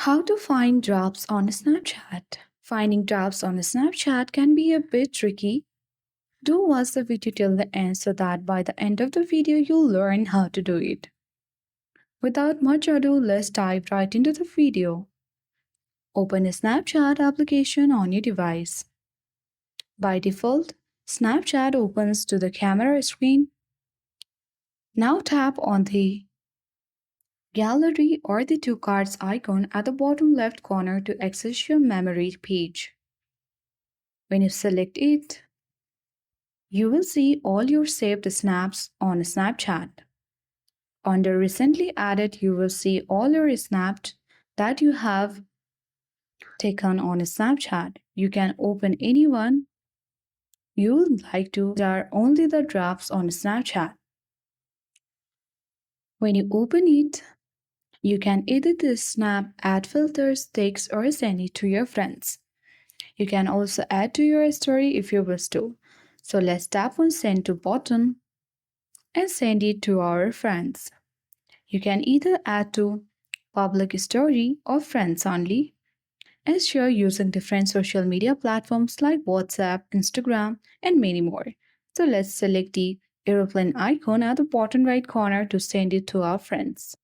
How to find drafts on Snapchat? Finding drafts on Snapchat can be a bit tricky. Do watch the video till the end so that by the end of the video you'll learn how to do it. Without much ado, let's dive right into the video. Open a Snapchat application on your device. By default, Snapchat opens to the camera screen. Now tap on the gallery or the two cards icon at the bottom left corner to access your memory page. When you select it, you will see all your saved snaps on Snapchat. Under recently added, you will see all your snaps that you have taken on Snapchat. You can open any one you would like to. These are only the drafts on Snapchat. When you open it, you can edit the snap, add filters, text, or send it to your friends. You can also add to your story if you wish to. So let's tap on send to button and send it to our friends. You can either add to public story or friends only and share using different social media platforms like WhatsApp, Instagram, and many more. So let's select the aeroplane icon at the bottom right corner to send it to our friends.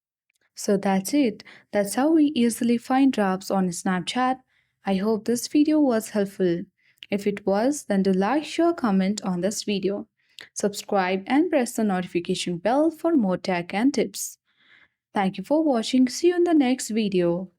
So that's it. That's how we easily find drafts on Snapchat. I hope this video was helpful. If it was, then do like, share, comment on this video. Subscribe and press the notification bell for more tech and tips. Thank you for watching. See you in the next video.